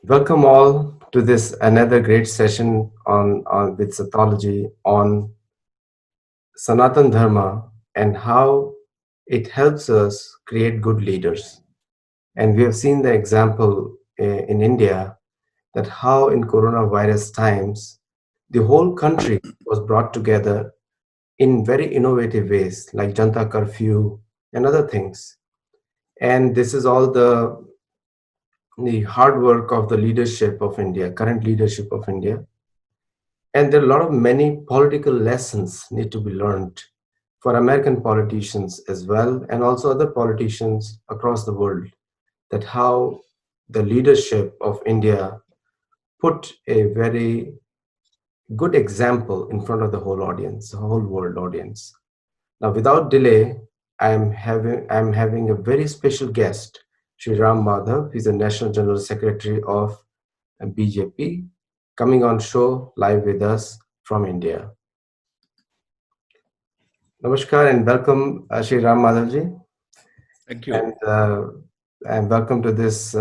Welcome all to this another great session on with Sathology on Sanatan Dharma and how it helps us create good leaders. And we have seen the example in India that how in coronavirus times the whole country was brought together in very innovative ways like Janta curfew and other things. And this is all the hard work of the leadership of India, current leadership of India. And there are a lot of many political lessons need to be learned for American politicians as well, and also other politicians across the world, that how the leadership of India put a very good example in front of the whole audience, the whole world audience. Now, without delay, I'm having a very special guest, Sri Ram Madhav. He's the National General Secretary of BJP, coming on show live with us from India. Namaskar and welcome, Shri Ram Madhavji, Thank and, you. uh, and welcome to this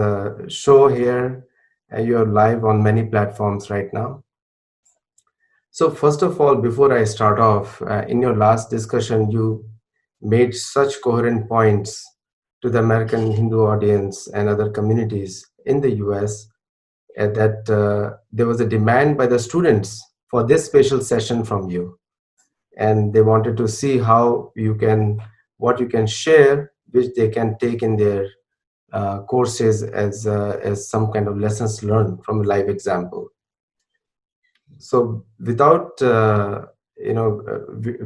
show here. You're live on many platforms right now. So, first of all, before I start off, in your last discussion, you made such coherent points to the American Hindu audience and other communities in the US that there was a demand by the students for this special session from you, and they wanted to see how you can what you can share which they can take in their courses as some kind of lessons learned from a live example. So without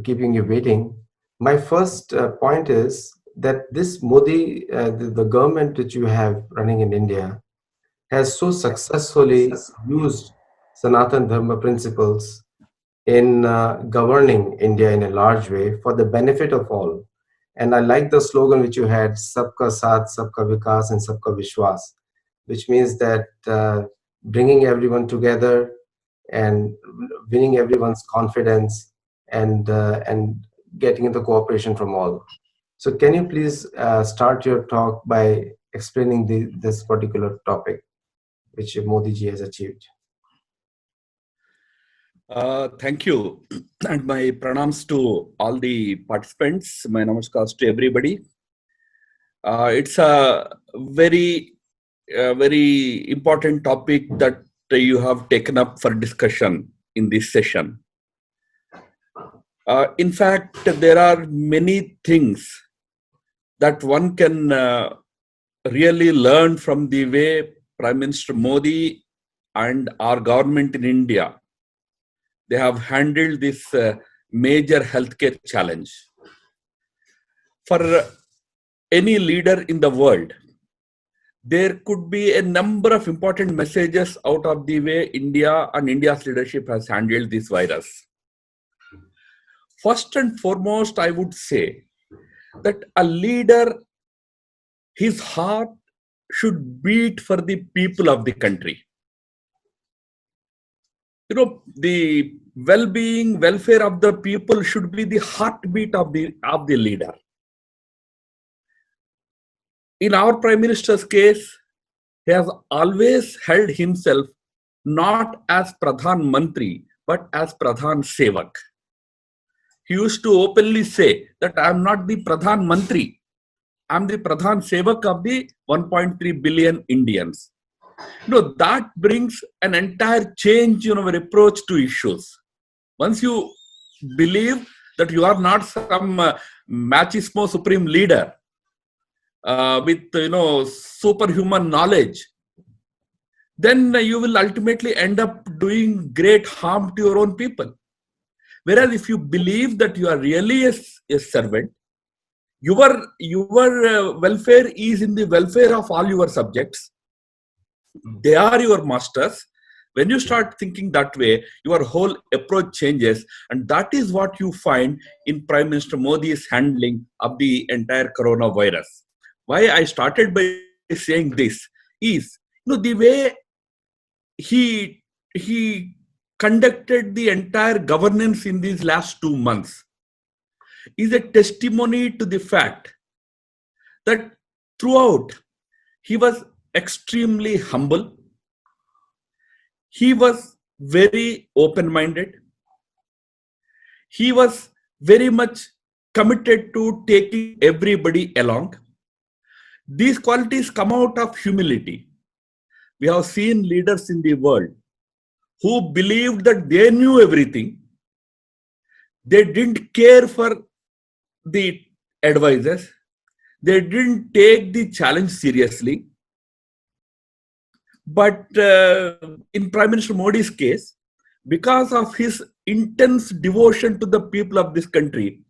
keeping you waiting, my first point is that this Modi, the government that you have running in India, has so successfully used Sanatan Dharma principles in governing India in a large way for the benefit of all. And I like the slogan which you had, Sabka Saath, Sabka Vikas, and Sabka Vishwas, which means that bringing everyone together and winning everyone's confidence and getting the cooperation from all. So, can you please start your talk by explaining this particular topic which Modi ji has achieved? Thank you. And my pranams to all the participants. My namaskars to everybody. It's a very important topic that you have taken up for discussion in this session. In fact, there are many things that one can really learn from the way Prime Minister Modi and our government in India, they have handled this major healthcare challenge. For any leader in the world, there could be a number of important messages out of the way India and India's leadership has handled this virus. First and foremost, I would say that a leader, his heart should beat for the people of the country. The well-being, welfare of the people should be the heartbeat of the leader. In our Prime Minister's case, he has always held himself not as Pradhan Mantri, but as Pradhan Sevak. He used to openly say that I am not the Pradhan Mantri, I am the Pradhan Sevak of the 1.3 billion Indians. That brings an entire change in our approach to issues. Once you believe that you are not some machismo supreme leader with superhuman knowledge, then you will ultimately end up doing great harm to your own people. Whereas if you believe that you are really a servant, your welfare is in the welfare of all your subjects. They are your masters. When you start thinking that way, your whole approach changes, and that is what you find in Prime Minister Modi's handling of the entire coronavirus. Why I started by saying this is, the way he conducted the entire governance in these last 2 months is a testimony to the fact that throughout he was extremely humble, He was very open-minded. He was very much committed to taking everybody along. These qualities come out of humility. We have seen leaders in the world who believed that they knew everything. They didn't care for the advisors. They didn't take the challenge seriously. But in Prime Minister Modi's case, because of his intense devotion to the people of this country,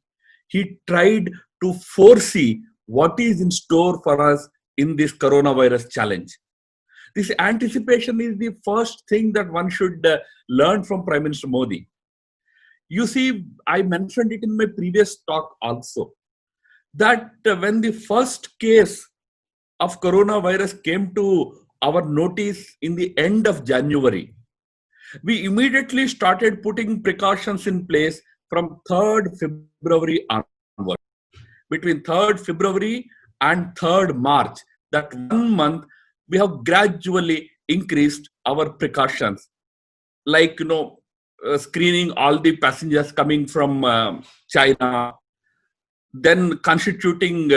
he tried to foresee what is in store for us in this coronavirus challenge. This anticipation is the first thing that one should learn from Prime Minister Modi. You see, I mentioned it in my previous talk also, that when the first case of coronavirus came to our notice in the end of January, we immediately started putting precautions in place from 3rd February onward. Between 3rd February and 3rd March, that 1 month, we have gradually increased our precautions, like screening all the passengers coming from China, then constituting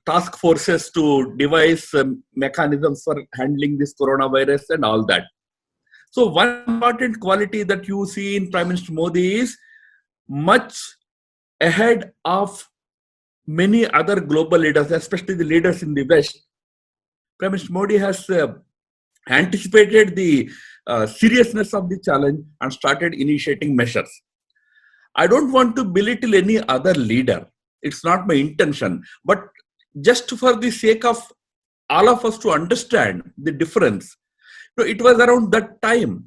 task forces to devise mechanisms for handling this coronavirus and all that. So one important quality that you see in Prime Minister Modi is much ahead of many other global leaders, especially the leaders in the West. Prime Minister Modi has anticipated the seriousness of the challenge and started initiating measures. I don't want to belittle any other leader. It's not my intention. But just for the sake of all of us to understand the difference, it was around that time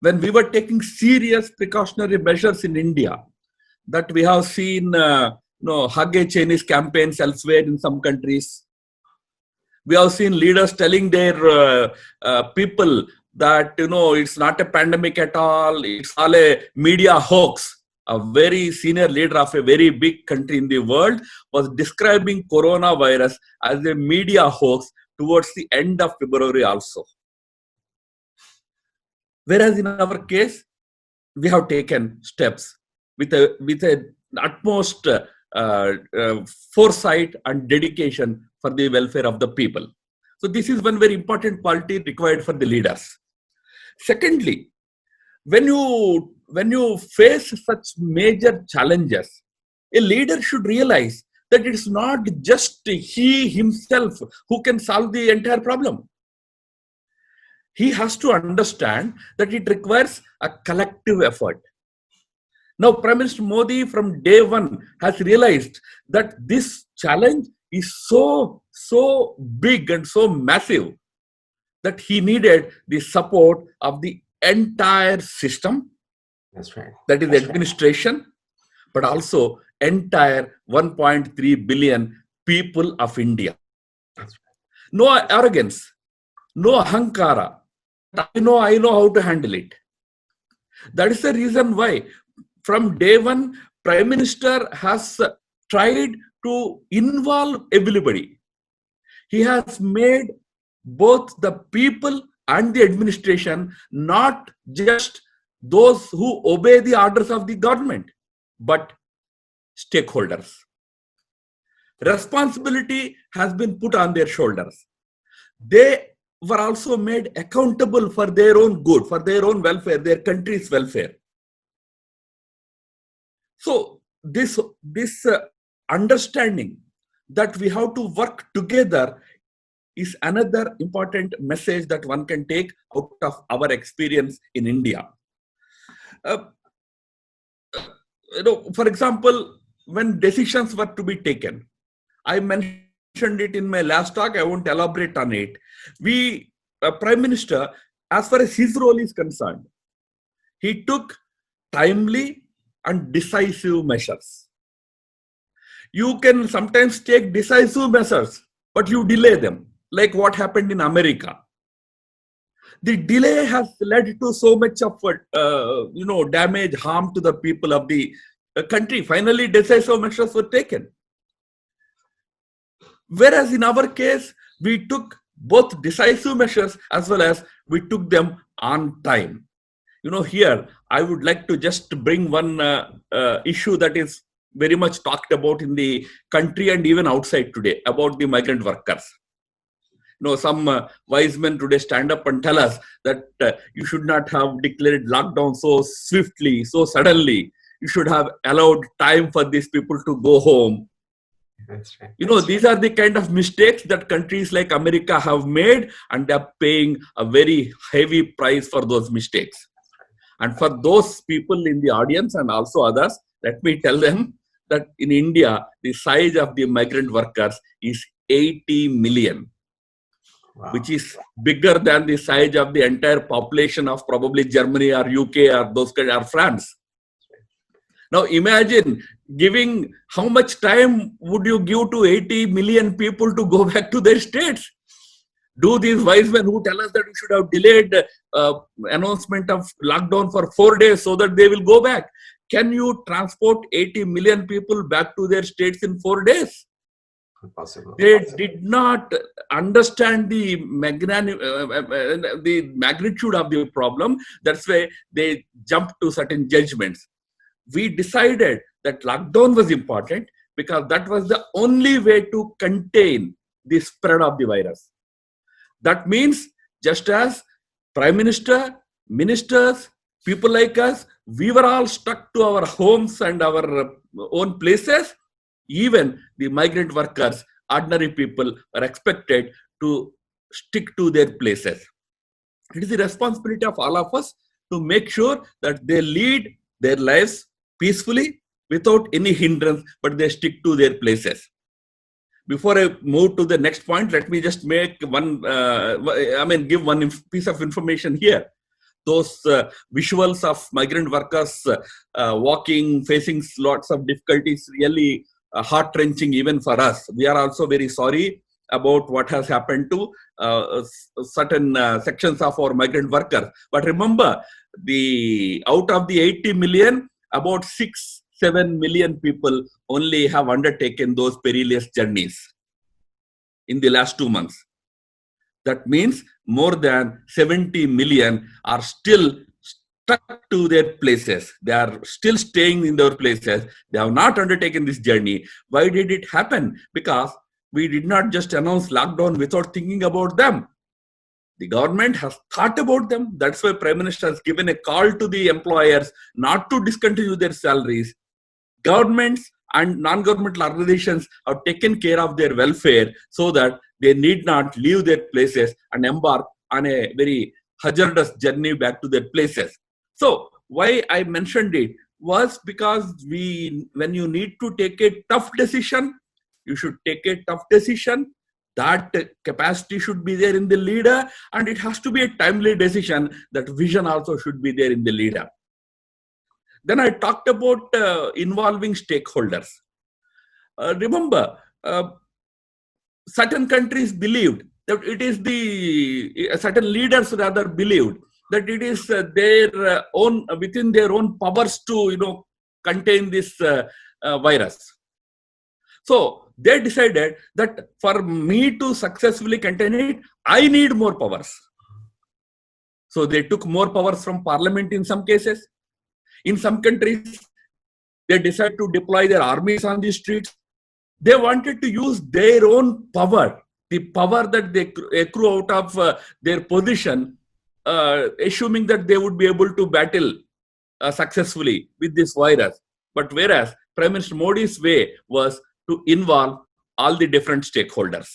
when we were taking serious precautionary measures in India that we have seen hug a Chinese campaigns elsewhere in some countries. We have seen leaders telling their people that it's not a pandemic at all, it's all a media hoax. A very senior leader of a very big country in the world was describing coronavirus as a media hoax towards the end of February also. Whereas in our case, we have taken steps with a utmost foresight and dedication for the welfare of the people. So this is one very important quality required for the leaders. Secondly, when you face such major challenges, a leader should realize that it's not just he himself who can solve the entire problem. He has to understand that it requires a collective effort. Now, Prime Minister Modi from day one has realized that this challenge is so big and so massive that he needed the support of the entire system. That's right. That is the administration, but also entire 1.3 billion people of India. No arrogance, no ahankara. I know how to handle it. That is the reason why from day one, Prime Minister has tried to involve everybody. He has made both the people and the administration not just those who obey the orders of the government, but stakeholders. Responsibility has been put on their shoulders. They were also made accountable for their own good, for their own welfare, their country's welfare. So this understanding that we have to work together is another important message that one can take out of our experience in India. For example, when decisions were to be taken, I mentioned it in my last talk, I won't elaborate on it. Prime Minister, as far as his role is concerned, he took timely and decisive measures. You can sometimes take decisive measures, but you delay them, like what happened in America. The delay has led to so much of damage, harm to the people of the country. Finally, decisive measures were taken. Whereas in our case, we took both decisive measures as well as we took them on time. Here I would like to just bring one issue that is very much talked about in the country and even outside today about the migrant workers. Some wise men today stand up and tell us that you should not have declared lockdown so swiftly, so suddenly. You should have allowed time for these people to go home. That's right. These are the kind of mistakes that countries like America have made, and they're paying a very heavy price for those mistakes. And for those people in the audience and also others, let me tell them that in India, the size of the migrant workers is 80 million, Wow. which is bigger than the size of the entire population of probably Germany or UK or those kind or France. Now imagine giving, how much time would you give to 80 million people to go back to their states? Do these wise men who tell us that we should have delayed announcement of lockdown for 4 days so that they will go back? Can you transport 80 million people back to their states in 4 days? Impossible. They did not understand the magnitude of the problem. That's why they jumped to certain judgments. We decided that lockdown was important because that was the only way to contain the spread of the virus. That means just as Prime Minister, ministers, people like us, we were all stuck to our homes and our own places. Even the migrant workers, ordinary people, are expected to stick to their places. It is the responsibility of all of us to make sure that they lead their lives peacefully without any hindrance, but they stick to their places. Before I move to the next point, let me just make one, give one piece of information here. Those visuals of migrant workers walking, facing lots of difficulties, really heart-wrenching even for us. We are also very sorry about what has happened to certain sections of our migrant workers. But remember, out of the 80 million, about 6-7 million people only have undertaken those perilous journeys in the last 2 months. That means more than 70 million are still stuck to their places. They are still staying in their places. They have not undertaken this journey. Why did it happen? Because we did not just announce lockdown without thinking about them. The government has thought about them. That's why Prime Minister has given a call to the employers not to discontinue their salaries. Governments and non-governmental organizations have taken care of their welfare so that they need not leave their places and embark on a very hazardous journey back to their places. So why I mentioned it was because when you need to take a tough decision, you should take a tough decision. That capacity should be there in the leader, and it has to be a timely decision. That vision also should be there in the leader. Then I talked about involving stakeholders. Remember, certain countries believed that it is certain leaders rather believed that it is their own, within their own powers to contain this virus. So they decided that for me to successfully contain it, I need more powers. So they took more powers from parliament in some cases. In some countries, they decided to deploy their armies on the streets. They wanted to use their own power, the power that they accrue out of their position, assuming that they would be able to battle successfully with this virus. But whereas Prime Minister Modi's way was to involve all the different stakeholders.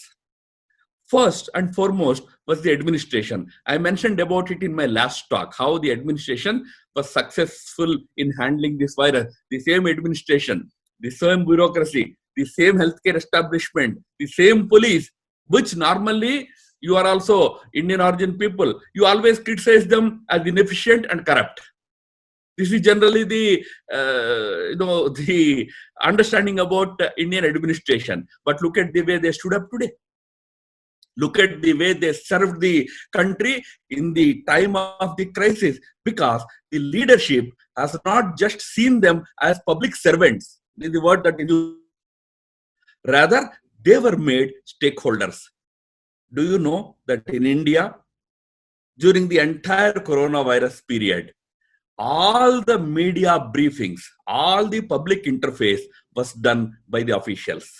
First and foremost was the administration. I mentioned about it in my last talk, how the administration was successful in handling this virus. The same administration, the same bureaucracy, the same healthcare establishment, the same police, which normally you are also Indian origin people, you always criticize them as inefficient and corrupt. This is generally the understanding about Indian administration. But look at the way they stood up today. Look at the way they served the country in the time of the crisis, because the leadership has not just seen them as public servants, is the word that you use. Rather, they were made stakeholders. Do you know that in India, during the entire coronavirus period, all the media briefings, all the public interface was done by the officials?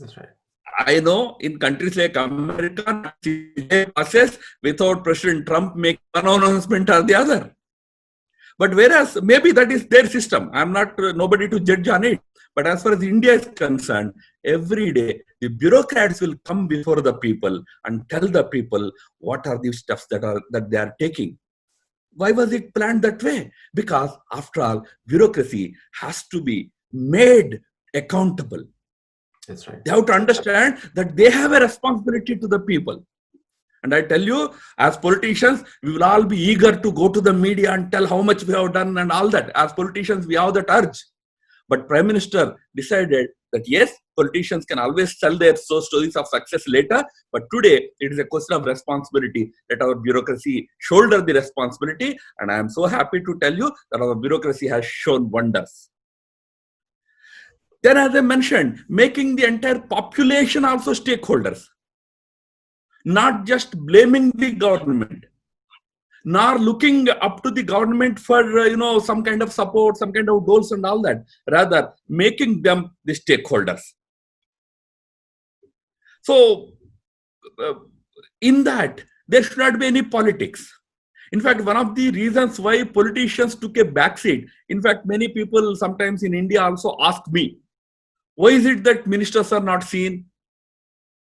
That's right. I know in countries like America, passes without President Trump making one announcement or the other. But whereas maybe that is their system, I'm not nobody to judge on it. But as far as India is concerned, every day the bureaucrats will come before the people and tell the people what are the steps that they are taking. Why was it planned that way? Because after all, bureaucracy has to be made accountable. That's right. They have to understand that they have a responsibility to the people. And I tell you, as politicians, we will all be eager to go to the media and tell how much we have done and all that. As politicians, we have that urge. But Prime Minister decided that yes, politicians can always tell their stories of success later. But today, it is a question of responsibility that our bureaucracy shoulder the responsibility. And I am so happy to tell you that our bureaucracy has shown wonders. Then, as I mentioned, making the entire population also stakeholders. Not just blaming the government, nor looking up to the government for some kind of support, some kind of goals and all that. Rather, making them the stakeholders. So, in that, there should not be any politics. In fact, one of the reasons why politicians took a backseat, in fact, many people sometimes in India also ask me, why is it that ministers are not seen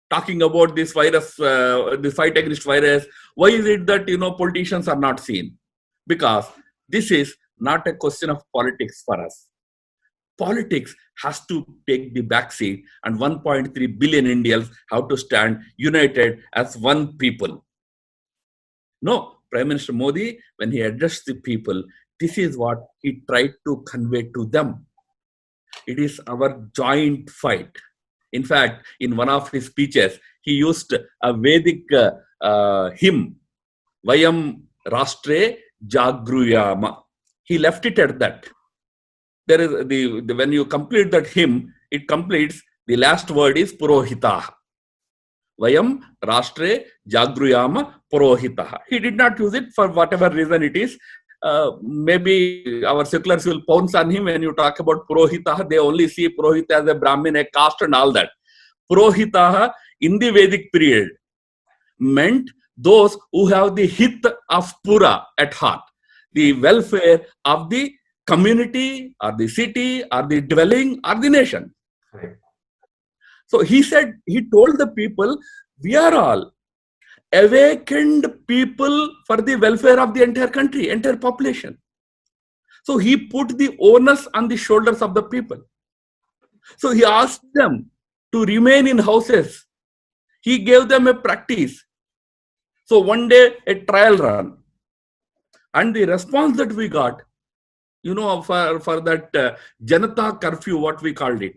talking about this virus, the fight against virus? Why is it that politicians are not seen? Because this is not a question of politics for us. Politics has to take the backseat, and 1.3 billion Indians have to stand united as one people. No, Prime Minister Modi, when he addressed the people, this is what he tried to convey to them. It is our joint fight. In fact, in one of his speeches, he used a Vedic hymn, Vayam Rashtre Jagruyama. He left it at that. There is when you complete that hymn, it completes, the last word is Purohita. Vayam Rashtre Jagruyama Purohita. He did not use it for whatever reason it is. Maybe our seculars will pounce on him when you talk about Purohita. They only see Purohita as a Brahmin, a caste and all that. Purohita in the Vedic period meant those who have the hit of Pura at heart, the welfare of the community or the city or the dwelling or the nation. Right. So he told the people, we are all awakened people for the welfare of the entire country, entire population. So he put the onus on the shoulders of the people. So he asked them to remain in houses. He gave them a practice. So one day, a trial run. And the response that we got, for that Janata curfew, what we called it,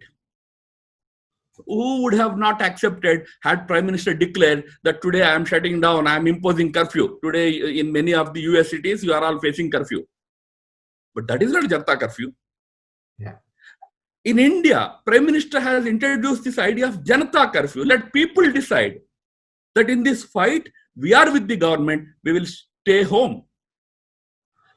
who would have not accepted had Prime Minister declared that today I am shutting down, I am imposing curfew. Today in many of the US cities, you are all facing curfew. But that is not Janata curfew. Yeah. In India, Prime Minister has introduced this idea of Janata curfew. Let people decide that in this fight, we are with the government, we will stay home.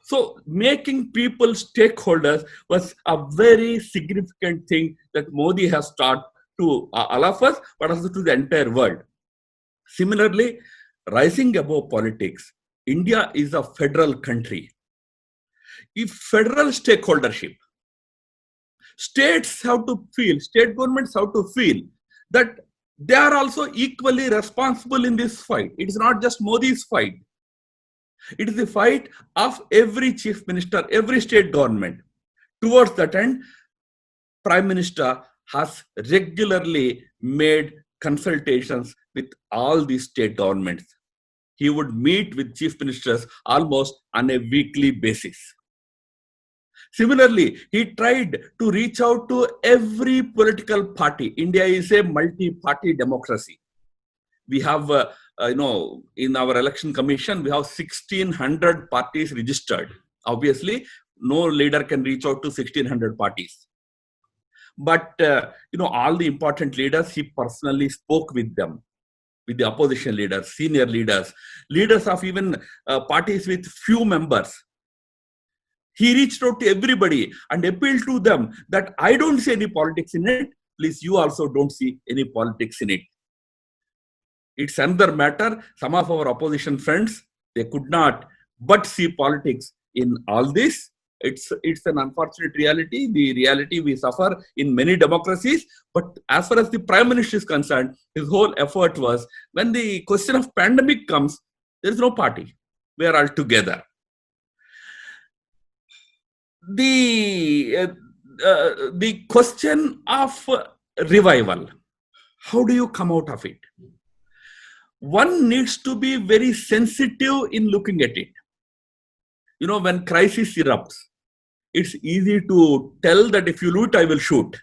So making people stakeholders was a very significant thing that Modi has taught to all of us, but also to the entire world. Similarly, rising above politics, India is a federal country. If federal stakeholdership, states have to feel, state governments have to feel that they are also equally responsible in this fight. It is not just Modi's fight. It is the fight of every chief minister, every state government. Towards that end, Prime Minister has regularly made consultations with all the state governments. He would meet with chief ministers almost on a weekly basis. Similarly, he tried to reach out to every political party. India is a multi-party democracy. We have, in our election commission, we have 1,600 parties registered. Obviously, no leader can reach out to 1,600 parties. But, all the important leaders, he personally spoke with them. with the opposition leaders, senior leaders, leaders of even parties with few members. He reached out to everybody and appealed to them that I don't see any politics in it. Please, you also don't see any politics in it. It's another matter. Some of our opposition friends, they could not but see politics in all this. It's an unfortunate reality, the reality we suffer in many democracies. But as far as the Prime Minister is concerned, his whole effort was, when the question of pandemic comes, there is no party. We are all together. The question of revival, how do you come out of it? One needs to be very sensitive in looking at it. You know, when crisis erupts, it's easy to tell that if you loot, I will shoot.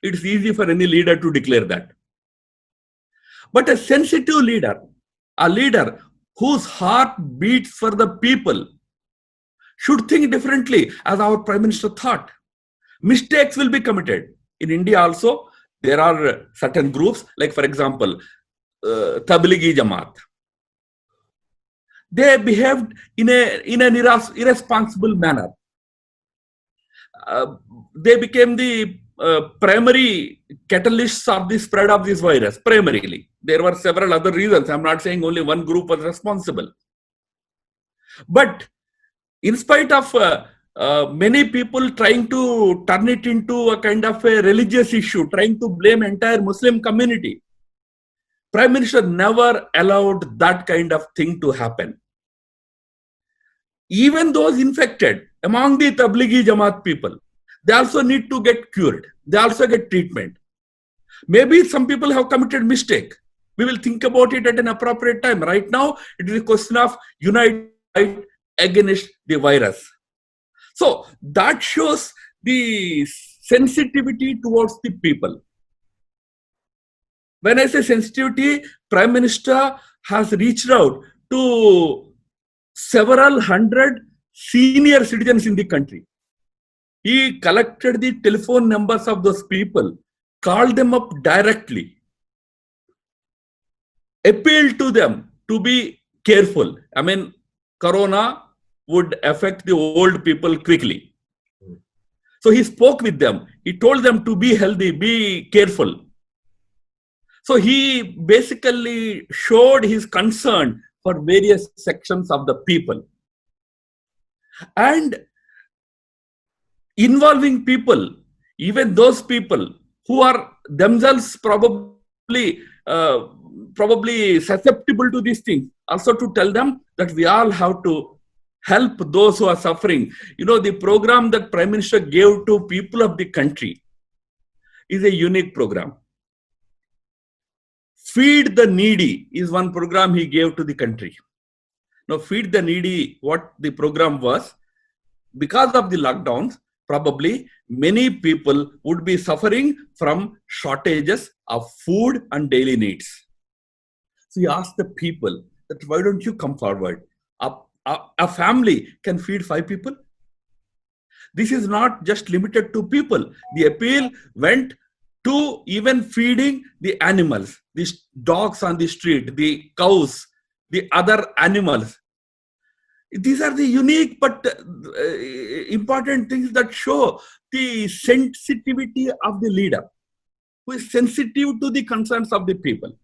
It's easy for any leader to declare that. But a sensitive leader, a leader whose heart beats for the people, should think differently, as our Prime Minister thought. Mistakes will be committed. In India also, there are certain groups, like for example, Tablighi Jamaat. They behaved in an irresponsible manner. They became the primary catalysts of the spread of this virus, primarily. There were several other reasons. I'm not saying only one group was responsible. But in spite of many people trying to turn it into a kind of a religious issue, trying to blame entire Muslim community, Prime Minister never allowed that kind of thing to happen. Even those infected among the Tablighi Jamaat people, they also need to get cured. They also get treatment. Maybe some people have committed mistake. We will think about it at an appropriate time. Right now, it is a question of unite against the virus. So that shows the sensitivity towards the people. When I say sensitivity, Prime Minister has reached out to several hundred senior citizens in the country. He collected the telephone numbers of those people, called them up directly, appealed to them to be careful. I mean, Corona would affect the old people quickly. So he spoke with them. He told them to be healthy, be careful. So he basically showed his concern for various sections of the people. And involving people, even those people who are themselves probably susceptible to these things, also to tell them that we all have to help those who are suffering. You know, the program that Prime Minister gave to people of the country is a unique program. Feed the Needy is one program he gave to the country. Now, Feed the Needy, what the program was, because of the lockdowns, probably many people would be suffering from shortages of food and daily needs. So he asked the people that, why don't you come forward? A family can feed 5 people. This is not just limited to people. The appeal went to even feeding the animals, the dogs on the street, the cows, the other animals. These are the unique but important things that show the sensitivity of the leader, who is sensitive to the concerns of the people.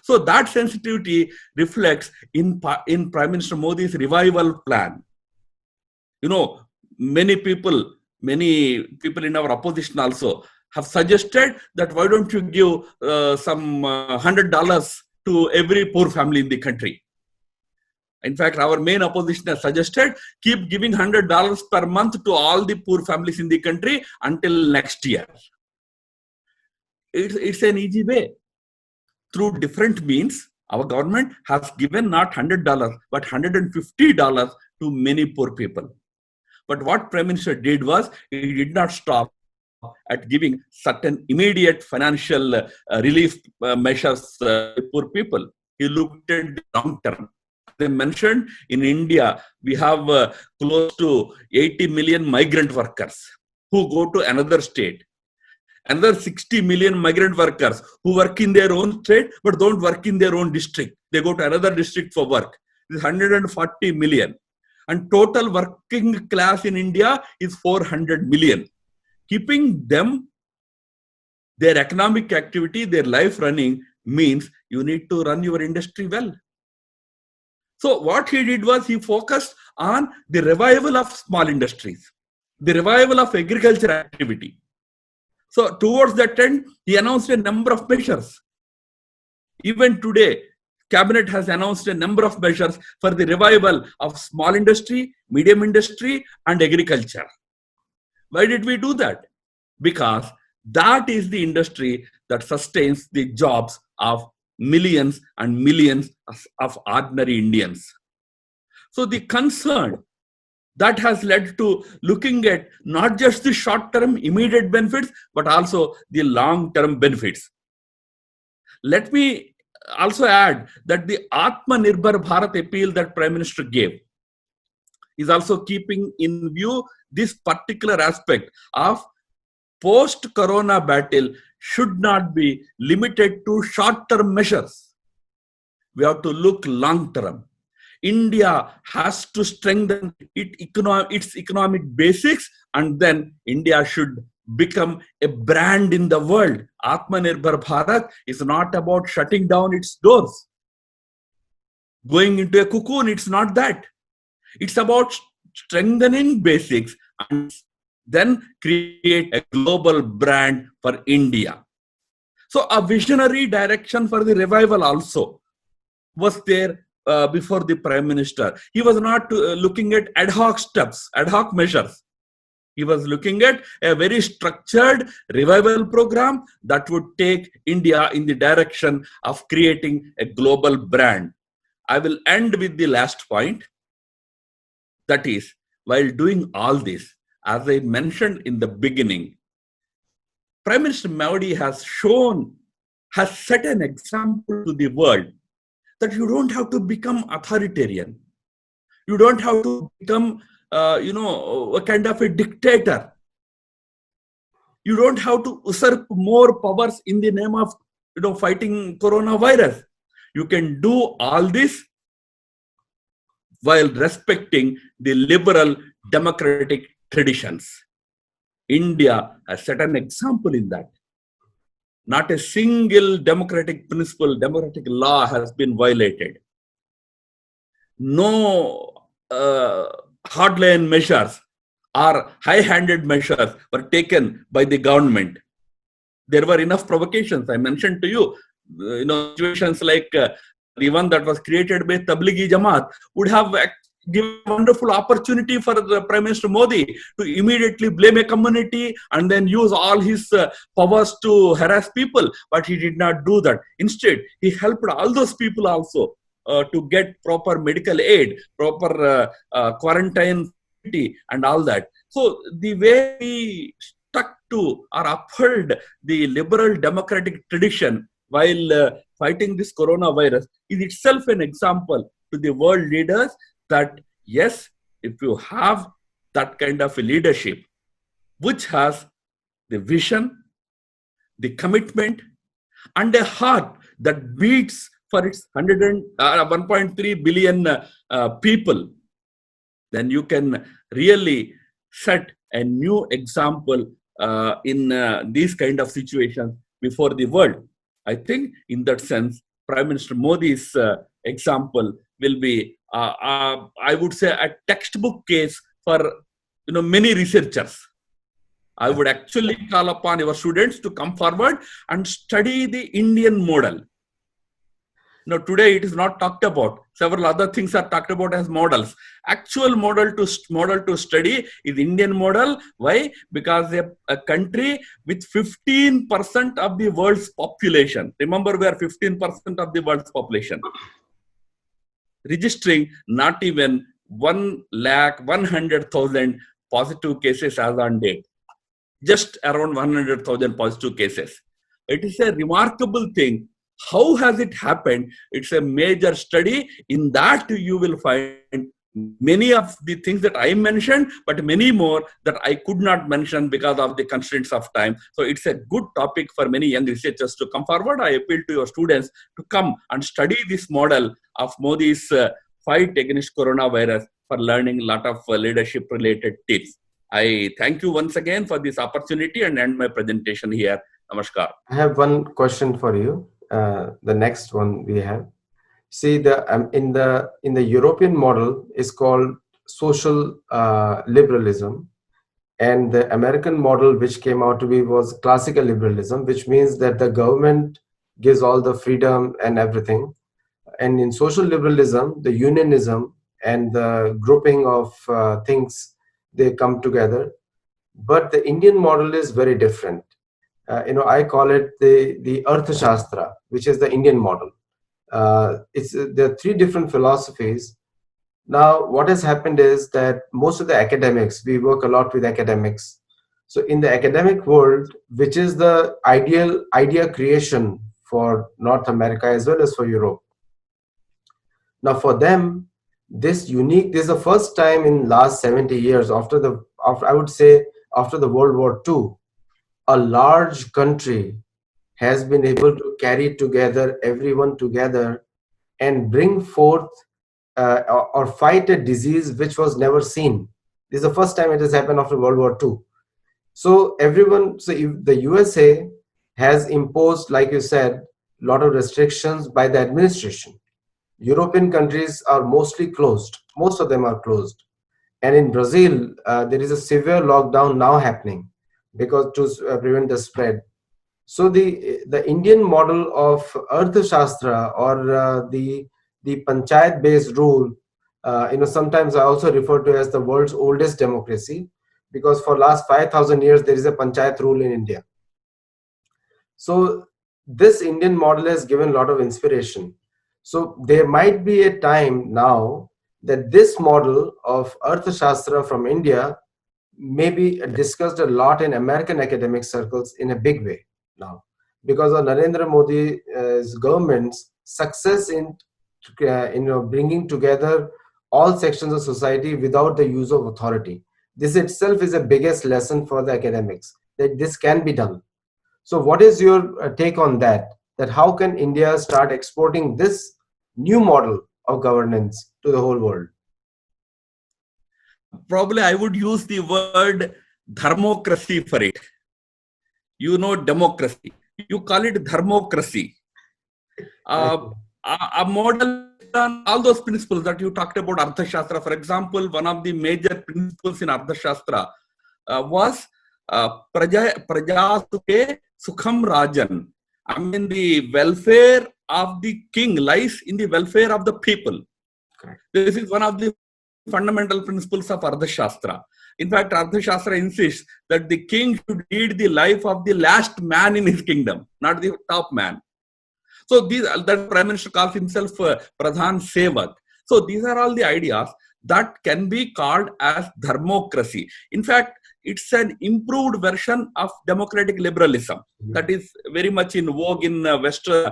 So that sensitivity reflects in Prime Minister Modi's revival plan. You know, many people in our opposition also have suggested that why don't you give some $100 to every poor family in the country. In fact, our main opposition has suggested keep giving $100 per month to all the poor families in the country until next year. It's an easy way. Through different means, our government has given not $100 but $150 to many poor people. But what Prime Minister did was, he did not stop at giving certain immediate financial relief measures to poor people. He looked at the long term. They mentioned in India, we have close to 80 million migrant workers who go to another state. Another 60 million migrant workers who work in their own state but don't work in their own district. They go to another district for work. This is 140 million. And total working class in India is 400 million. Keeping them, their economic activity, their life running means you need to run your industry well. So what he did was he focused on the revival of small industries, the revival of agriculture activity. So towards that end, he announced a number of measures. Even today, Cabinet has announced a number of measures for the revival of small industry, medium industry, and agriculture. Why did we do that? Because that is the industry that sustains the jobs of millions and millions of ordinary Indians. So the concern that has led to looking at not just the short-term immediate benefits, but also the long-term benefits. Let me also add that the Atmanirbhar Bharat appeal that Prime Minister gave is also keeping in view this particular aspect of post-corona battle should not be limited to short-term measures. We have to look long-term. India has to strengthen its economic basics, and then India should become a brand in the world. Atmanirbhar Bharat is not about shutting down its doors, going into a cocoon. It's not that. It's about strengthening basics and then create a global brand for India. So a visionary direction for the revival also was there before the Prime Minister. He was not looking at ad hoc steps, ad hoc measures. He was looking at a very structured revival program that would take India in the direction of creating a global brand. I will end with the last point. That is, while doing all this, as I mentioned in the beginning, Prime Minister Modi has set an example to the world that you don't have to become authoritarian. You don't have to become, a kind of a dictator. You don't have to usurp more powers in the name of, fighting coronavirus. You can do all this while respecting the liberal democratic traditions. India has set an example in that. Not a single democratic principle, democratic law has been violated. No hardline measures or high-handed measures were taken by the government. There were enough provocations. I mentioned to you, situations like the one that was created by Tablighi Jamaat would have given a wonderful opportunity for the Prime Minister Modi to immediately blame a community and then use all his powers to harass people. But he did not do that. Instead, he helped all those people also to get proper medical aid, proper quarantine and all that. So the way we stuck to or upheld the liberal democratic tradition while fighting this coronavirus is itself an example to the world leaders that yes, if you have that kind of a leadership which has the vision, the commitment, and a heart that beats for its 1.3 billion people, then you can really set a new example in these kind of situations before the world. I think in that sense, Prime Minister Modi's example will be, I would say, a textbook case for many researchers. I would actually call upon your students to come forward and study the Indian model. Today it is not talked about. Several other things are talked about as models. Actual model to study is Indian model. Why? Because a country with 15% of the world's population. Remember, we are 15% of the world's population. Registering not even 1,100,000 positive cases as on date. Just around 100,000 positive cases. It is a remarkable thing. How has it happened? It's a major study. In that you will find many of the things that I mentioned, but many more that I could not mention because of the constraints of time. So it's a good topic for many young researchers to come forward. I appeal to your students to come and study this model of Modi's fight against coronavirus for learning a lot of leadership related tips. I thank you once again for this opportunity and end my presentation here. Namaskar. I have one question for you. The next one we have. See, the in the European model is called social liberalism, and the American model, which came out to be, was classical liberalism, which means that the government gives all the freedom and everything. And in social liberalism, the unionism and the grouping of things, they come together. But the Indian model is very different. I call it the Arthashastra, which is the Indian model. There are three different philosophies. Now, what has happened is that most of the academics, we work a lot with academics. So in the academic world, which is the ideal idea creation for North America as well as for Europe. Now, for them, this is the first time in last 70 years after I would say after the World War II, a large country has been able to carry together everyone together and bring forth or fight a disease which was never seen. This is the first time it has happened after World War II. So if the USA has imposed, like you said, a lot of restrictions by the administration. European countries are mostly closed. Most of them are closed. And in Brazil, there is a severe lockdown now happening because to prevent the spread. So the Indian model of Arthashastra or the panchayat-based rule, sometimes I also refer to as the world's oldest democracy, because for last 5,000 years there is a panchayat rule in India. So this Indian model has given a lot of inspiration. So there might be a time now that this model of Arthashastra from India may be discussed a lot in American academic circles in a big way now, because of Narendra Modi's government's success in bringing together all sections of society without the use of authority. This itself is the biggest lesson for the academics, that this can be done. So what is your take on that? That how can India start exporting this new model of governance to the whole world? Probably I would use the word dharmocracy for it. You know, democracy. You call it dharmocracy. A model on all those principles that you talked about, Arthashastra, for example, one of the major principles in Arthashastra was Praja Sukhe Sukham Rajan. I mean, the welfare of the king lies in the welfare of the people. Correct. This is one of the fundamental principles of Arthashastra. In fact, Arthashastra insists that the king should lead the life of the last man in his kingdom, not the top man. So that Prime Minister calls himself Pradhan Sevak. So these are all the ideas that can be called as dharmocracy. In fact, it's an improved version of democratic liberalism that is very much in vogue in Western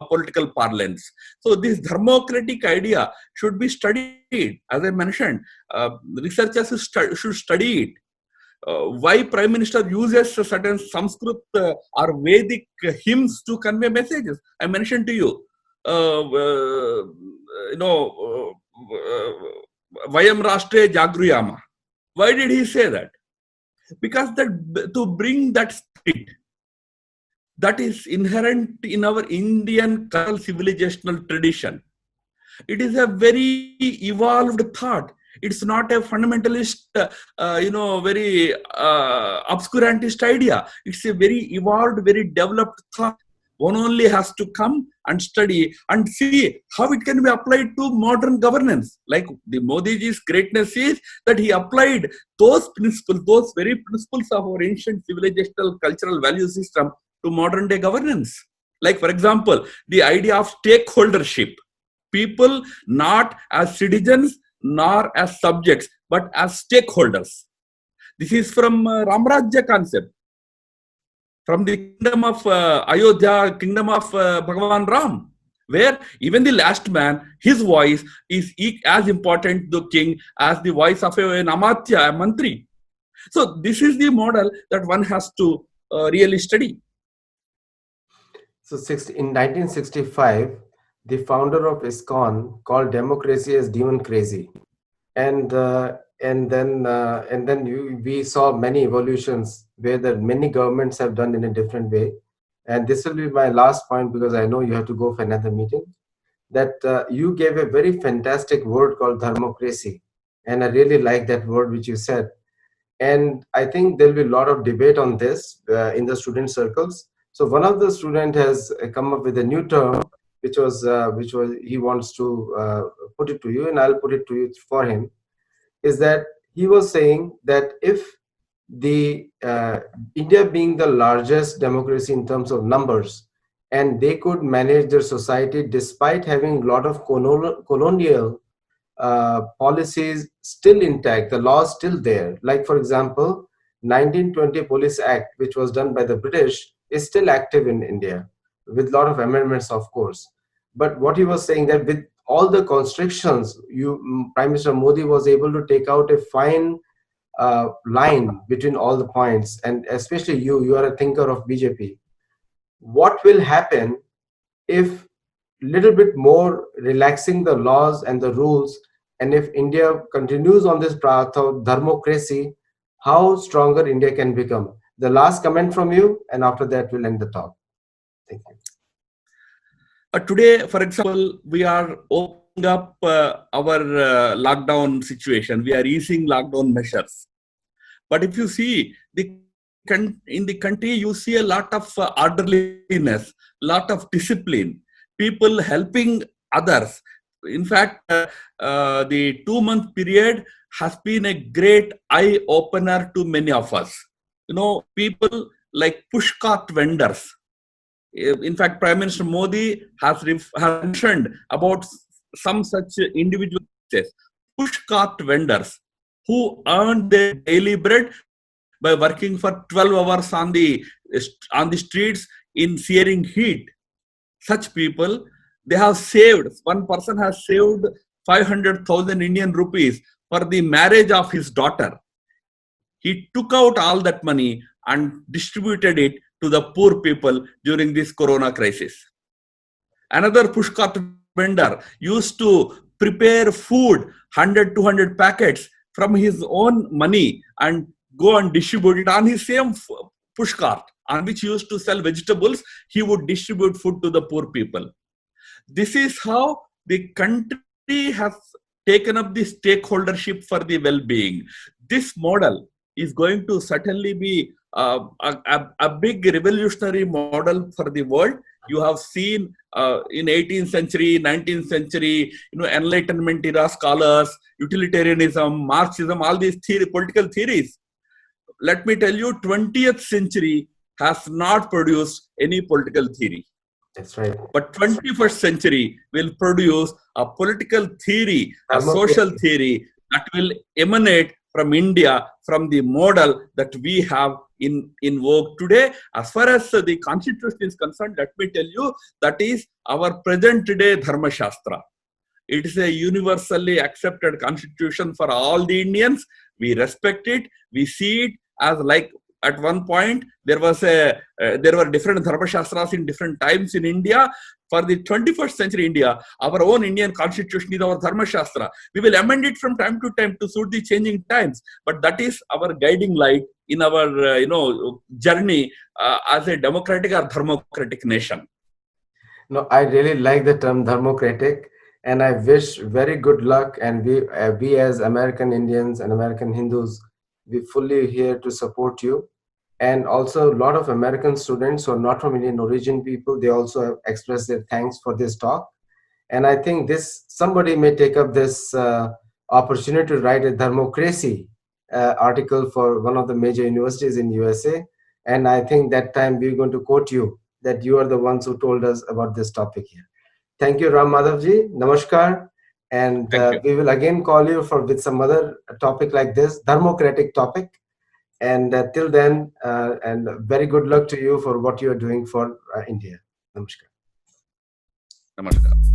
political parlance. So this dharmocratic idea should be studied. As I mentioned, researchers should study it. Why Prime Minister uses certain Sanskrit or Vedic hymns to convey messages. I mentioned to you, Vayam Rashtre Jagruyama. Why did he say that? Because to bring that spirit that is inherent in our Indian cultural civilizational tradition. It is a very evolved thought. It's not a fundamentalist, very obscurantist idea. It's a very evolved, very developed thought. One only has to come and study and see how it can be applied to modern governance. Like the Modiji's greatness is that he applied those principles, those very principles of our ancient civilizational cultural value system to modern day governance. Like, for example, the idea of stakeholdership. People not as citizens nor as subjects, but as stakeholders. This is from Ramrajya concept. From the kingdom of Ayodhya, kingdom of Bhagavan Ram, where even the last man, his voice is as important to the king as the voice of an amatya, a mantri. So this is the model that one has to really study. So in 1965, the founder of ISKCON called democracy as demon crazy, and we saw many evolutions where the many governments have done in a different way. And this will be my last point because I know you have to go for another meeting. That you gave a very fantastic word called thermocracy, and I really like that word which you said. And I think there'll be a lot of debate on this in the student circles. So one of the student has come up with a new term, which was he wants to put it to you, and I'll put it to you for him. Is that he was saying that if the India being the largest democracy in terms of numbers, and they could manage their society despite having a lot of colonial policies still intact, the laws still there. Like for example, 1920 Police Act, which was done by the British, is still active in India with a lot of amendments, of course. But what he was saying that with all the constrictions, Prime Minister Modi was able to take out a fine line between all the points, and especially you are a thinker of BJP. What will happen if little bit more relaxing the laws and the rules, and if India continues on this path of dharmocracy, how stronger India can become? The last comment from you, and after that we'll end the talk. Thank you. Today, for example, we are opening up our lockdown situation. We are easing lockdown measures. But if you see in the country, you see a lot of orderliness, lot of discipline, people helping others. In fact, the 2-month period has been a great eye opener to many of us. You know, people like pushcart vendors. In fact, Prime Minister Modi has mentioned about some such individual pushcart vendors who earn their daily bread by working for 12 hours on the streets in searing heat. Such people, they have saved, one person has saved 500,000 Indian rupees for the marriage of his daughter. He took out all that money and distributed it to the poor people during this corona crisis. Another pushcart vendor used to prepare food, 100, 200 packets from his own money and go and distribute it on his same pushcart on which he used to sell vegetables. He would distribute food to the poor people. This is how the country has taken up the stakeholdership for the well-being. This model is going to certainly be a big revolutionary model for the world. You have seen in 18th century, 19th century, Enlightenment era scholars, utilitarianism, Marxism, all these political theories. Let me tell you, 20th century has not produced any political theory. That's right. But 21st century will produce a political theory, a social theory that will emanate from India, from the model that we have in vogue today. As far as the constitution is concerned, let me tell you, that is our present day Dharma Shastra. It is a universally accepted constitution for all the Indians. We respect it. We see it as like at one point there were different Dharma Shastras in different times in India. For the 21st century India, our own Indian constitution is our Dharma Shastra. We will amend it from time to time to suit the changing times, but that is our guiding light in our journey as a democratic or dharmocratic nation. No, I really like the term dharmocratic, and I wish very good luck. And we as American Indians and American Hindus, we fully here to support you. And also a lot of American students who are not from Indian origin people, they also have expressed their thanks for this talk. And I think somebody may take up this opportunity to write a dharmocracy article for one of the major universities in USA. And I think that time we're going to quote you, that you are the ones who told us about this topic here. Thank you, Ram Madhavji. Namaskar. And we will again call you with some other topic like this, dharmocratic topic. And till then, and very good luck to you for what you are doing for India. Namaskar. Namaskar.